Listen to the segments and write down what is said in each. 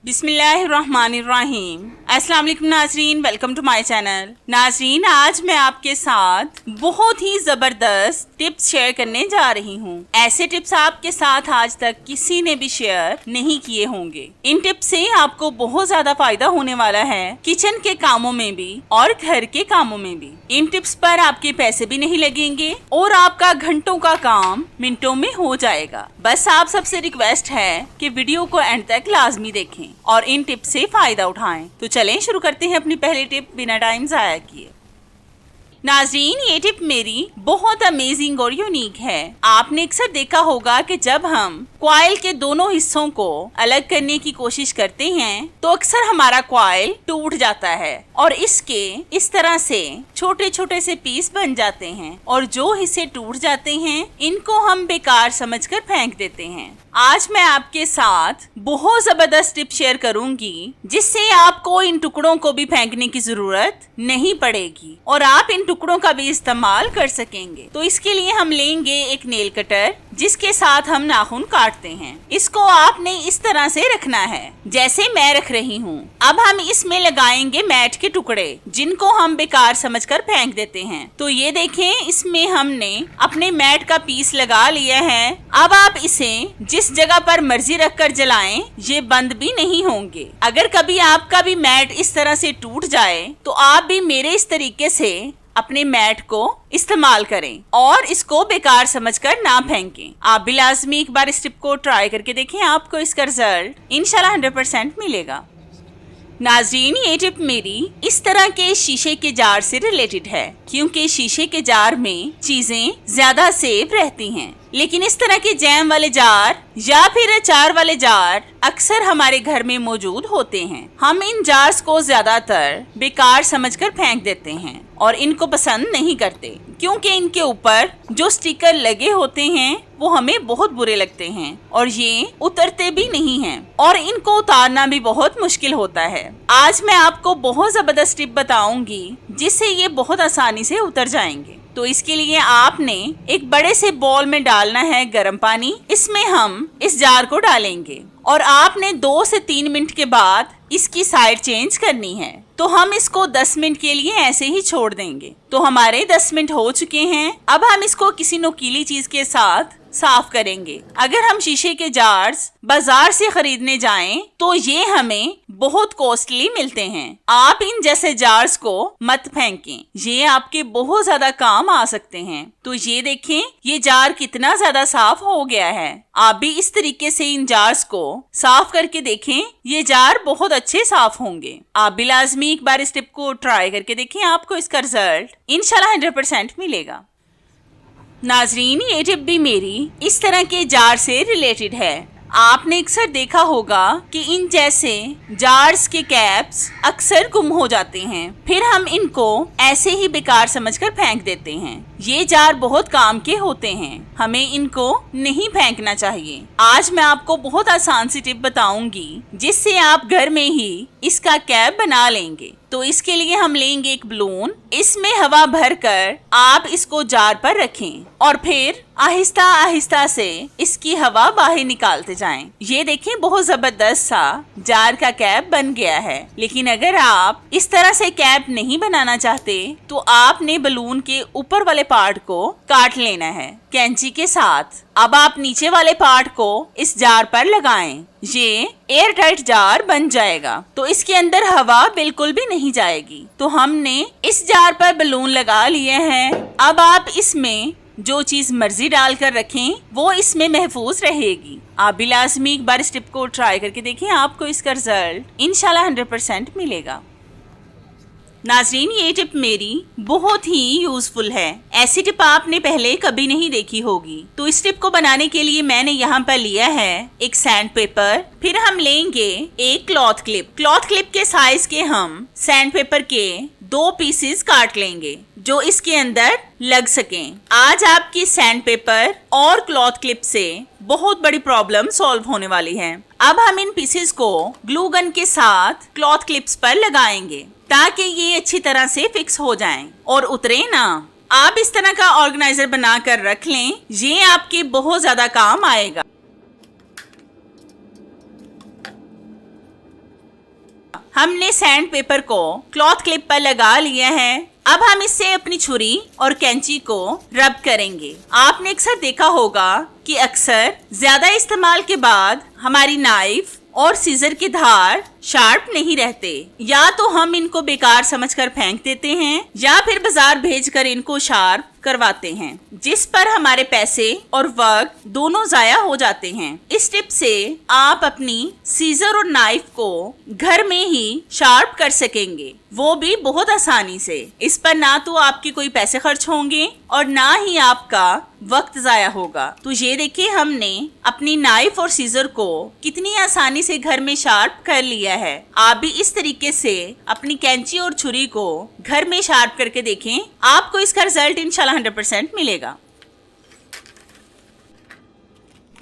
बिस्मिल्लाहिर्रहमानिर्रहीम। अस्सलाम वालेकुम नाजरीन, वेलकम टू माय चैनल। नाजरीन, आज मैं आपके साथ बहुत ही ज़बरदस्त टिप्स शेयर करने जा रही हूँ। ऐसे टिप्स आपके साथ आज तक किसी ने भी शेयर नहीं किए होंगे। इन टिप्स से आपको बहुत ज़्यादा फायदा होने वाला है, किचन के कामों में भी और घर के कामों में भी। इन टिप्स पर आपके पैसे भी नहीं लगेंगे और आपका घंटों का काम मिनटों में हो जाएगा। बस आप सबसे रिक्वेस्ट है कि वीडियो को एंड तक लाजमी देखें और इन टिप्स से फायदा उठाएं। तो चलें शुरू करते हैं अपनी पहली टिप बिना टाइम जाया किए। नाजरीन, ये टिप मेरी बहुत अमेजिंग और यूनिक है। आपने अक्सर देखा होगा कि जब हम कॉइल के दोनों हिस्सों को अलग करने की कोशिश करते हैं तो अक्सर हमारा कॉइल टूट जाता है और इसके इस तरह से छोटे छोटे से पीस बन जाते हैं और जो हिस्से टूट जाते हैं इनको हम बेकार समझकर फेंक देते हैं। आज मैं आपके साथ बहुत जबरदस्त टिप शेयर करूंगी जिससे आपको इन टुकड़ों को भी फेंकने की जरूरत नहीं पड़ेगी और आप इन टुकड़ों का भी इस्तेमाल कर सकेंगे। तो इसके लिए हम लेंगे एक नेल कटर जिसके साथ हम नाखून काटते हैं। इसको आपने इस तरह से रखना है जैसे मैं रख रही हूँ। अब हम इसमें लगाएंगे मैट के टुकड़े जिनको हम बेकार समझकर फेंक देते हैं। तो ये देखें, इसमें हमने अपने मैट का पीस लगा लिया है। अब आप इसे जिस जगह पर मर्जी रखकर जलाएं, ये बंद भी नहीं होंगे। अगर कभी आपका भी मैट इस तरह से टूट जाए तो आप भी मेरे इस तरीके से अपने मैट को इस्तेमाल करें और इसको बेकार समझकर ना फेंकें। आप भी लाजमी एक बार इस टिप को ट्राई करके देखें, आपको इसका रिजल्ट इंशाल्लाह 100% मिलेगा। नाजरीन, ये टिप मेरी इस तरह के शीशे के जार से रिलेटेड है क्योंकि शीशे के जार में चीजें ज्यादा सेफ रहती हैं, लेकिन इस तरह के जैम वाले जार या फिर अचार वाले जार अक्सर हमारे घर में मौजूद होते हैं। हम इन जार्स को ज्यादातर बेकार समझकर फेंक देते हैं और इनको पसंद नहीं करते क्योंकि इनके ऊपर जो स्टिकर लगे होते हैं वो हमें बहुत बुरे लगते हैं और ये उतरते भी नहीं हैं और इनको उतारना भी बहुत मुश्किल होता है। आज मैं आपको बहुत जबरदस्त टिप बताऊंगी जिससे ये बहुत आसानी से उतर जाएंगे। तो इसके लिए आपने एक बड़े से बॉल में डालना है गर्म पानी। इसमें हम इस जार को डालेंगे और आपने 2 से 3 मिनट के बाद इसकी साइड चेंज करनी है। तो हम इसको 10 मिनट के लिए ऐसे ही छोड़ देंगे। तो हमारे 10 मिनट हो चुके हैं। अब हम इसको किसी नुकीली चीज के साथ साफ करेंगे। अगर हम शीशे के जार्स बाजार से खरीदने जाएं तो ये हमें बहुत कॉस्टली मिलते हैं। आप इन जैसे जार्स को मत फेंकें, ये आपके बहुत ज्यादा काम आ सकते हैं। तो ये देखें, ये जार कितना ज्यादा साफ हो गया है। आप भी इस तरीके से इन जार्स को साफ करके देखें, ये जार बहुत अच्छे साफ होंगे। आप भी लाजमी एक बार इस टिप को ट्राई करके देखें, आपको इसका रिजल्ट इंशाल्लाह 100% मिलेगा। नाजरीन, ये टिप भी मेरी इस तरह के जार से रिलेटेड है। आपने अक्सर देखा होगा कि इन जैसे जार्स के कैप्स अक्सर गुम हो जाते हैं, फिर हम इनको ऐसे ही बेकार समझकर फेंक देते हैं। ये जार बहुत काम के होते हैं, हमें इनको नहीं फेंकना चाहिए। आज मैं आपको बहुत आसान सी टिप बताऊंगी जिससे आप घर में ही इसका कैप बना लेंगे। तो इसके लिए हम लेंगे एक बलून, इसमें हवा भरकर आप इसको जार पर रखें और फिर आहिस्ता आहिस्ता से इसकी हवा बाहर निकालते जाएं। ये देखें, बहुत जबरदस्त सा जार का कैप बन गया है। लेकिन अगर आप इस तरह से कैप नहीं बनाना चाहते तो आपने बलून के ऊपर वाले पार्ट को काट लेना है कैंची के साथ। अब आप नीचे वाले पार्ट को इस जार पर लगाएं। ये एयर टाइट जार बन जाएगा तो इसके अंदर हवा बिल्कुल भी नहीं जाएगी। तो हमने इस जार पर बलून लगा लिए हैं। अब आप इसमें जो चीज मर्जी डालकर रखें वो इसमें महफूज रहेगी। आप भी लाजमी एक बार इस टिप को ट्राई करके देखें, आपको इसका रिजल्ट इंशाल्लाह 100% मिलेगा। नाजरीन, ये टिप मेरी बहुत ही यूजफुल है। ऐसी टिप आपने पहले कभी नहीं देखी होगी। तो इस टिप को बनाने के लिए मैंने यहाँ पर लिया है एक सैंड पेपर, फिर हम लेंगे एक क्लॉथ क्लिप। क्लॉथ क्लिप के साइज के हम सैंड पेपर के 2 पीसेस काट लेंगे जो इसके अंदर लग सकें। आज आपकी सैंड पेपर और क्लॉथ क्लिप से बहुत बड़ी प्रॉब्लम सॉल्व होने वाली है। अब हम इन पीसेस को ग्लू गन के साथ क्लॉथ क्लिप्स पर लगाएंगे ताकि ये अच्छी तरह से फिक्स हो जाएं और उतरे ना। आप इस तरह का ऑर्गेनाइजर बनाकर रख लें, ये आपके बहुत ज्यादा काम आएगा। हमने सैंड पेपर को क्लॉथ क्लिप पर लगा लिया है। अब हम इससे अपनी छुरी और कैंची को रब करेंगे। आपने अक्सर देखा होगा कि अक्सर ज्यादा इस्तेमाल के बाद हमारी नाइफ और सीजर की धार शार्प नहीं रहते। या तो हम इनको बेकार समझकर फेंक देते हैं या फिर बाजार भेजकर इनको शार्प करवाते हैं, जिस पर हमारे पैसे और वक्त दोनों जाया हो जाते हैं। इस टिप से आप अपनी सीजर और नाइफ को घर में ही शार्प कर सकेंगे, वो भी बहुत आसानी से। इस पर ना तो आपके कोई पैसे खर्च होंगे और ना ही आपका वक्त जाया होगा। तो ये देखिए, हमने अपनी नाइफ और सीजर को कितनी आसानी से घर में शार्प कर लिया है। आप भी इस तरीके से अपनी कैंची और छुरी को घर में शार्प करके देखें, आपको इसका रिजल्ट इंशाल्लाह 100% मिलेगा।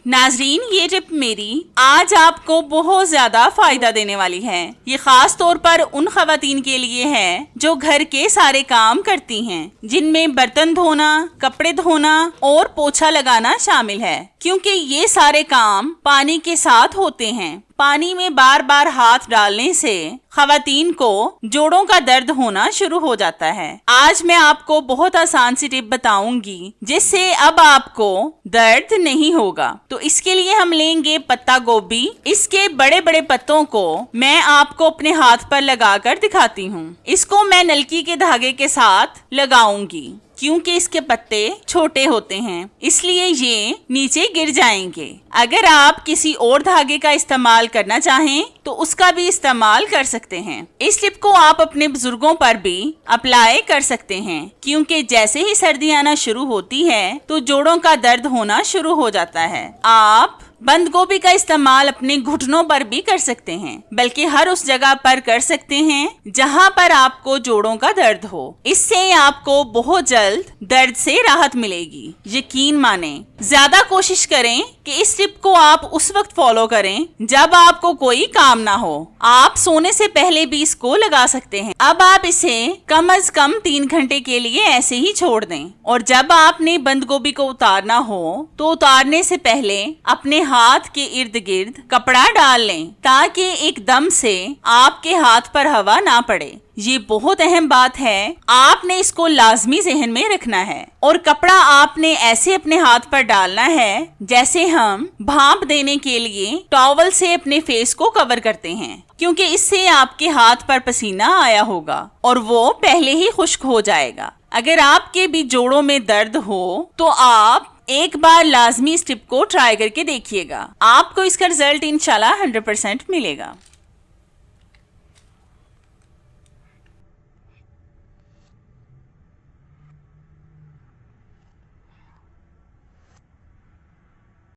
नाजरीन, ये टिप मेरी आज आपको बहुत ज्यादा फायदा देने वाली है। ये खास तौर पर उन खवातीन के लिए है जो घर के सारे काम करती हैं, जिनमें बर्तन धोना, कपड़े धोना और पोछा लगाना शामिल है, क्योंकि ये सारे काम पानी के साथ होते हैं। पानी में बार बार हाथ डालने से खवातीन को जोड़ों का दर्द होना शुरू हो जाता है। आज मैं आपको बहुत आसान सी टिप बताऊंगी जिससे अब आपको दर्द नहीं होगा। तो इसके लिए हम लेंगे पत्ता गोभी। इसके बड़े बड़े पत्तों को मैं आपको अपने हाथ पर लगाकर दिखाती हूँ। इसको मैं नलकी के धागे के साथ लगाऊंगी, क्योंकि इसके पत्ते छोटे होते हैं, इसलिए ये नीचे गिर जाएंगे। अगर आप किसी और धागे का इस्तेमाल करना चाहें तो उसका भी इस्तेमाल कर सकते हैं। इस टिप को आप अपने बुजुर्गों पर भी अप्लाई कर सकते हैं, क्योंकि जैसे ही सर्दी आना शुरू होती है तो जोड़ों का दर्द होना शुरू हो जाता है। आप बंद गोभी का इस्तेमाल अपने घुटनों पर भी कर सकते हैं, बल्कि हर उस जगह पर कर सकते हैं जहां पर आपको जोड़ों का दर्द हो। इससे आपको बहुत जल्द दर्द से राहत मिलेगी, यकीन माने। ज्यादा कोशिश करें कि इस टिप को आप उस वक्त फॉलो करें जब आपको कोई काम ना हो। आप सोने से पहले भी इसको लगा सकते हैं। अब आप इसे कम से कम 3 घंटे के लिए ऐसे ही छोड़ दें, और जब आपने बंद गोभी को उतारना हो तो उतारने से पहले अपने हाथ के इर्द गिर्द कपड़ा डाल लें, ताकि एकदम से आपके हाथ पर हवा ना पड़े। ये बहुत अहम बात है, आपने इसको लाजमी जहन में रखना है। और कपड़ा आपने ऐसे अपने हाथ पर डालना है जैसे हम भाप देने के लिए टॉवल से अपने फेस को कवर करते हैं, क्योंकि इससे आपके हाथ पर पसीना आया होगा और वो पहले ही खुश्क हो जाएगा। अगर आपके भी जोड़ों में दर्द हो तो आप एक बार लाजमी इस टिप को ट्राई करके देखिएगा, आपको इसका रिजल्ट इंशाल्लाह 100% मिलेगा।